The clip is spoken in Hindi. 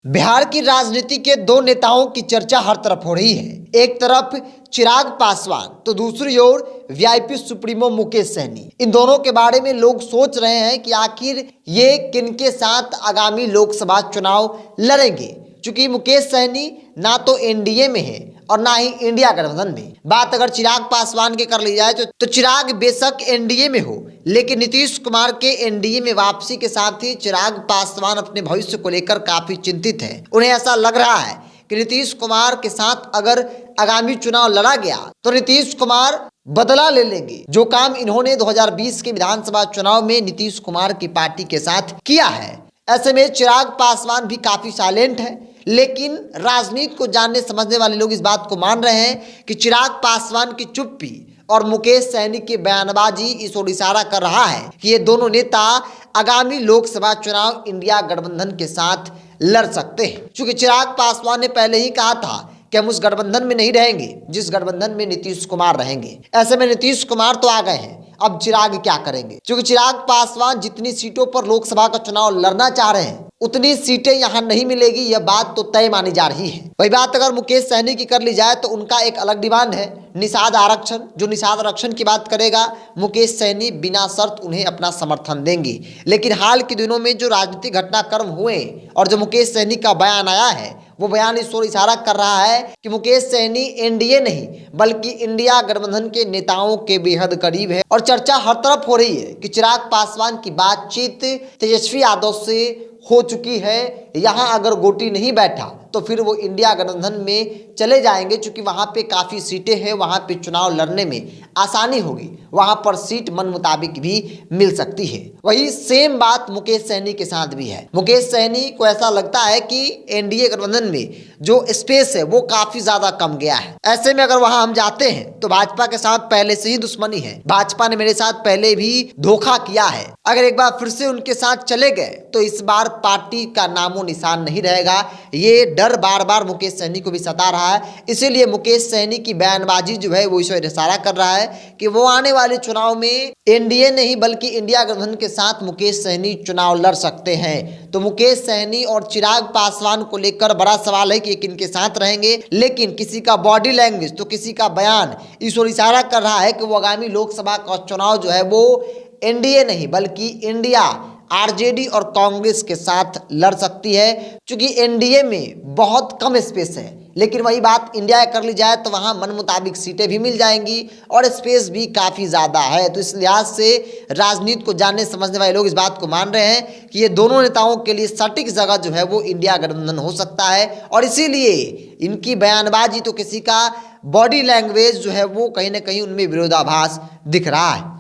बिहार की राजनीति के दो नेताओं की चर्चा हर तरफ हो रही है। एक तरफ चिराग पासवान तो दूसरी ओर वीआईपी सुप्रीमो मुकेश सहनी। इन दोनों के बारे में लोग सोच रहे हैं कि आखिर ये किनके साथ आगामी लोकसभा चुनाव लड़ेंगे। चूंकि मुकेश सहनी ना तो एनडीए में है और ना ही इंडिया गठबंधन में। बात अगर चिराग पासवान की कर ली जाए तो चिराग बेशक एनडीए में हो, लेकिन नीतीश कुमार के एनडीए में वापसी के साथ ही चिराग पासवान अपने भविष्य को लेकर काफी चिंतित हैं। उन्हें ऐसा लग रहा है कि नीतीश कुमार के साथ अगर आगामी चुनाव लड़ा गया तो नीतीश कुमार बदला ले लेंगे। जो काम इन्होंने 2020 के विधानसभा चुनाव में नीतीश कुमार की पार्टी के साथ किया है। ऐसे में चिराग पासवान भी काफी साइलेंट है, लेकिन राजनीति को जानने समझने वाले लोग इस बात को मान रहे हैं कि चिराग पासवान की चुप्पी और मुकेश सहनी की बयानबाजी इस ओर इशारा कर रहा है कि ये दोनों नेता आगामी लोकसभा चुनाव इंडिया गठबंधन के साथ लड़ सकते हैं। क्योंकि चिराग पासवान ने पहले ही कहा था कि हम उस गठबंधन में नहीं रहेंगे जिस गठबंधन में नीतीश कुमार रहेंगे। ऐसे में नीतीश कुमार तो आ गए हैं, अब चिराग क्या करेंगे? क्योंकि चिराग पासवान जितनी सीटों पर लोकसभा का चुनाव लड़ना चाह रहे हैं उतनी सीटें यहां नहीं मिलेगी, यह बात तो तय मानी जा रही है। वही बात अगर मुकेश सहनी की कर ली जाए तो उनका एक अलग डिमांड है, निषाद आरक्षण। जो निषाद आरक्षण की बात करेगा मुकेश सहनी बिना शर्त उन्हें अपना समर्थन देंगे। लेकिन हाल के दिनों में जो राजनीतिक घटनाक्रम हुए और जो मुकेश सहनी का बयान आया है वो बयान इस ओर इशारा कर रहा है कि मुकेश सहनी एनडीए नहीं बल्कि इंडिया गठबंधन के नेताओं के बेहद करीब है। और चर्चा हर तरफ हो रही है कि चिराग पासवान की बातचीत तेजस्वी यादव से हो चुकी है। यहाँ अगर गोटी नहीं बैठा तो फिर वो इंडिया गठबंधन में चले जाएंगे, क्योंकि वहाँ पे काफ़ी सीटें हैं, वहाँ पे चुनाव लड़ने में आसानी होगी, वहाँ पर सीट मन मुताबिक भी मिल सकती है। वही सेम बात मुकेश सहनी के साथ भी है। मुकेश सहनी को ऐसा लगता है कि एनडीए गठबंधन में जो स्पेस है वो काफ़ी ज़्यादा कम गया है। ऐसे में अगर वहाँ हम जाते हैं तो भाजपा के साथ पहले से ही दुश्मनी है, भाजपा ने मेरे साथ पहले भी धोखा किया है। अगर एक बार फिर से उनके साथ चले गए तो इस बार पार्टी का नामो निशान नहीं रहेगा। ये डर बार बार मुकेश सहनी को भी सता रहा है। इसीलिए मुकेश सहनी की बयानबाजी जो है वो इस ओर इशारा कर रहा है कि वो आने वाले चुनाव में एनडीए नहीं बल्कि इंडिया गठबंधन के साथ मुकेश सहनी चुनाव लड़ सकते हैं। तो मुकेश सहनी और चिराग पासवान को लेकर बड़ा सवाल है कि किनके साथ रहेंगे। लेकिन किसी का बॉडी लैंग्वेज तो किसी का बयान इस ओर इशारा कर रहा है कि वो आगामी लोकसभा का चुनाव जो है वो एनडीए नहीं बल्कि इंडिया आरजेडी और कांग्रेस के साथ लड़ सकती है। क्योंकि एनडीए में बहुत कम स्पेस है, लेकिन वही बात इंडिया कर ली जाए तो वहाँ मन मुताबिक सीटें भी मिल जाएंगी और स्पेस भी काफ़ी ज़्यादा है। तो इस लिहाज से राजनीति को जानने समझने वाले लोग इस बात को मान रहे हैं कि ये दोनों नेताओं के लिए सटीक जगह जो है वो इंडिया गठबंधन हो सकता है। और इसीलिए इनकी बयानबाजी तो किसी का बॉडी लैंग्वेज जो है वो कहीं ना कहीं उनमें विरोधाभास दिख रहा है।